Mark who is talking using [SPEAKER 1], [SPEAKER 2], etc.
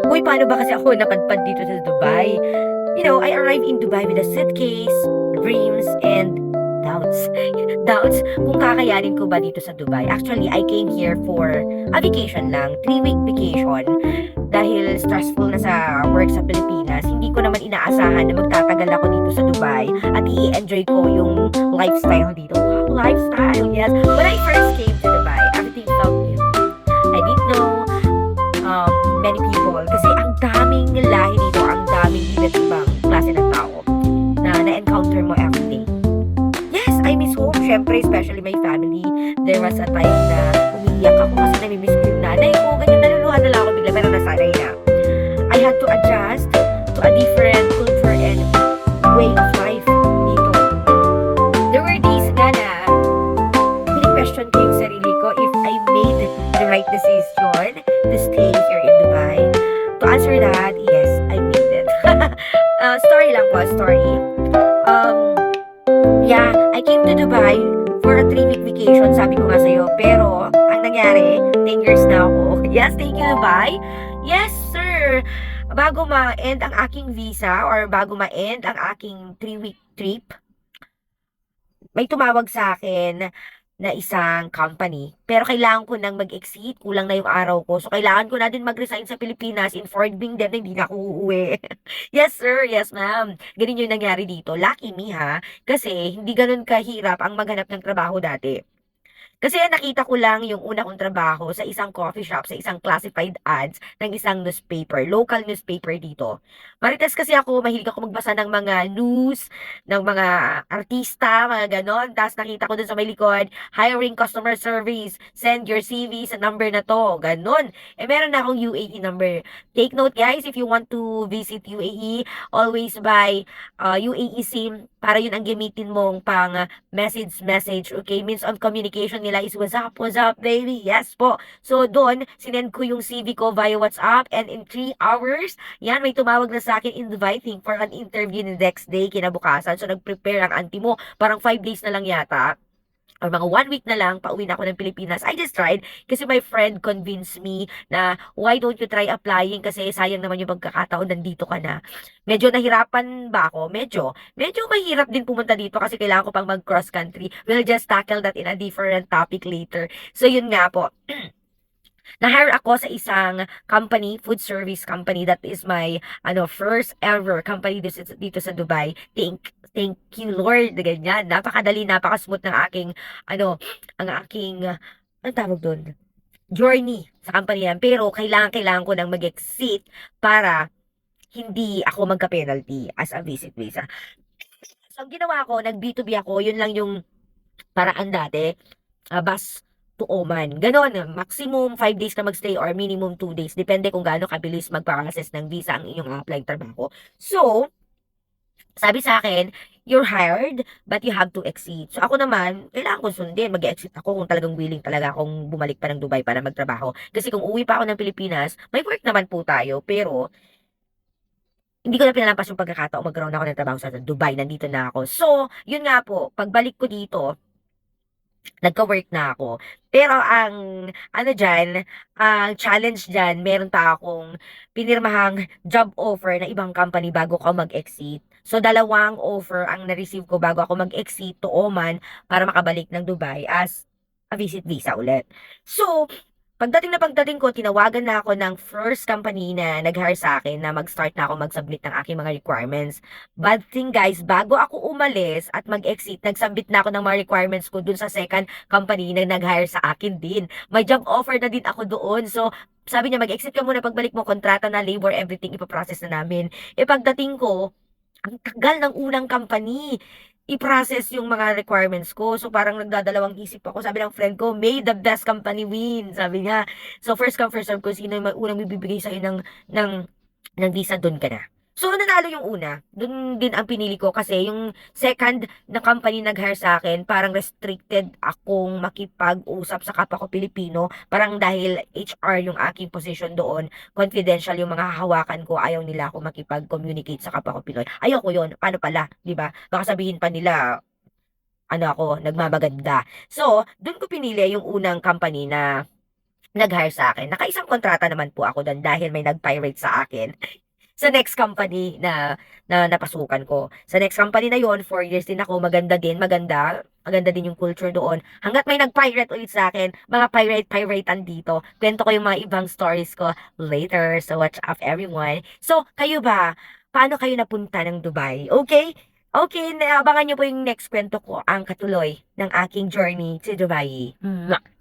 [SPEAKER 1] Uy, paano ba kasi ako napadpad dito sa Dubai? You know, I arrived in Dubai with a suitcase, dreams, and doubts. Doubts kung kakayanin ko ba dito sa Dubai. Actually, I came here for a vacation lang, 3-week vacation. Dahil stressful na sa work sa Pilipinas, hindi ko naman inaasahan na magtatagal ako dito sa Dubai at i-enjoy ko yung lifestyle dito. Wow, lifestyle, yes. When I first came to Dubai, everything felt new. I didn't know many people kasi ang daming lahi dito, ang daming iba't ibang klase ng tao na na-encounter mo everyday. Yes, I miss home, syempre, especially my family. There was a time na umiiyak ako kasi namimiss ko yung nanay ko, ganyan, naluluha na lang ako bigla, pero nasanay na. I had to adjust to a different culture and way of life dito. There were days nga na question ko yung sarili ko if I made the right decision to stay here in Dubai. To answer that, yes, I made it. Story lang po, story. Yeah, I came to Dubai for a 3-week vacation, sabi ko nga sa'yo. Pero, ang nangyari, 10 years na ako. Yes, thank you, Dubai. Yes, sir. Bago ma-end ang aking visa or bago ma-end ang aking 3-week trip, may tumawag sa akin na isang company. Pero kailangan ko nang mag-exit. Kulang na yung araw ko. So, kailangan ko na din mag-resign sa Pilipinas, informing them na hindi na ako uuwi. Yes, sir. Yes, ma'am. Ganun yung nangyari dito. Lucky me, ha? Kasi, hindi ganun kahirap ang maghanap ng trabaho dati. Kasi nakita ko lang yung una kong trabaho sa isang coffee shop, sa isang classified ads ng isang newspaper, local newspaper dito. Marites kasi ako, mahilig ako magbasa ng mga news, ng mga artista, mga ganon. Tapos nakita ko dun sa may likod, hiring customer service, send your CV sa number na to, ganon. Eh meron na akong UAE number. Take note guys, if you want to visit UAE, always buy UAE SIM para yun ang gamitin mong pang message, okay? Means of communication nila is what's up, baby? Yes po. So, doon, sinend ko yung CV ko via WhatsApp and in 3 hours, yan, may tumawag na sa akin inviting for an interview the next day, kinabukasan. So, nag-prepare ang auntie mo. Parang 5 days na lang yata or mga 1 week na lang, pauwi na ako ng Pilipinas. I just tried kasi my friend convinced me na why don't you try applying kasi sayang naman yung pagkakataon nandito ka na. Medyo nahirapan ba ako? Medyo mahirap din pumunta dito kasi kailangan ko pang mag-cross country. We'll just tackle that in a different topic later. So yun nga po. Na-hire ako sa isang company, food service company. That is my first ever company dito sa Dubai. Thank you Lord, ganyan. Napakadali, napaka-smooth ng aking ang aking ang tawag doon, journey sa company yan. Pero kailangan ko nang mag-exit para hindi ako magka-penalty as a visit visa. So, ang ginawa ko, nag-B2B ako, yun lang yung paraan dati, bus to Oman. Ganon, maximum 5 days ka magstay or minimum 2 days. Depende kung gaano kabilis mag-process ng visa ang inyong apply trabaho. So, sabi sa akin, you're hired, but you have to exit. So, ako naman, kailangan kong sundin. Mag-exit ako kung talagang willing talaga akong bumalik pa ng Dubai para magtrabaho. Kasi kung uwi pa ako ng Pilipinas, may work naman po tayo, pero hindi ko na pinalampas yung pagkakataon magkaroon ako ng trabaho sa Dubai. Nandito na ako. So, yun nga po, pagbalik ko dito, nagka-work na ako. Pero ang challenge dyan, meron pa akong pinirmahang job offer na ibang company bago ako mag-exit. So, dalawang offer ang na-receive ko bago ako mag-exit to Oman para makabalik ng Dubai as a visit visa ulit. So, pagdating ko, tinawagan na ako ng first company na nag-hire sa akin na mag-start na ako mag-submit ng aking mga requirements. Bad thing guys, bago ako umalis at mag-exit, nag-submit na ako ng mga requirements ko dun sa second company na nag-hire sa akin din. May job offer na din ako doon. So, sabi niya, mag-exit ka muna, pagbalik mo, kontrata na, labor, everything, ipaprocess na namin. E pagdating ko, ang tagal ng unang company i-process yung mga requirements ko. So, parang nagdadalawang isip ako. Sabi ng friend ko, may the best company win. Sabi niya. So, first come, first serve ko. Sino yung unang bibigay sa'yo ng visa, doon ka na. So, nanalo yung una. Doon din ang pinili ko kasi yung second na company nag-hire sa akin, parang restricted akong makipag-usap sa kapwa ko Pilipino. Parang dahil HR yung aking position doon, confidential yung mga hahawakan ko, ayaw nila ako makipag-communicate sa kapwa ko Pinoy. Ayoko yun. Paano pala, 'di ba? Baka sabihin pa nila ako, nagmamaganda. So, doon ko pinili yung unang company na nag-hire sa akin. Nakaisang kontrata naman po ako do'n dahil may nag-pirate sa akin sa next company na napasukan ko. Sa next company na yon 4 years din ako, maganda din yung culture doon. Hangga't may nag-pirate ulit sa akin, mga piratean dito. Kwento ko yung mga ibang stories ko later. So watch out everyone. So, kayo ba? Paano kayo napunta ng Dubai? Okay? Okay, abangan nyo po yung next kwento ko, ang katuloy ng aking journey to Dubai. Mwah!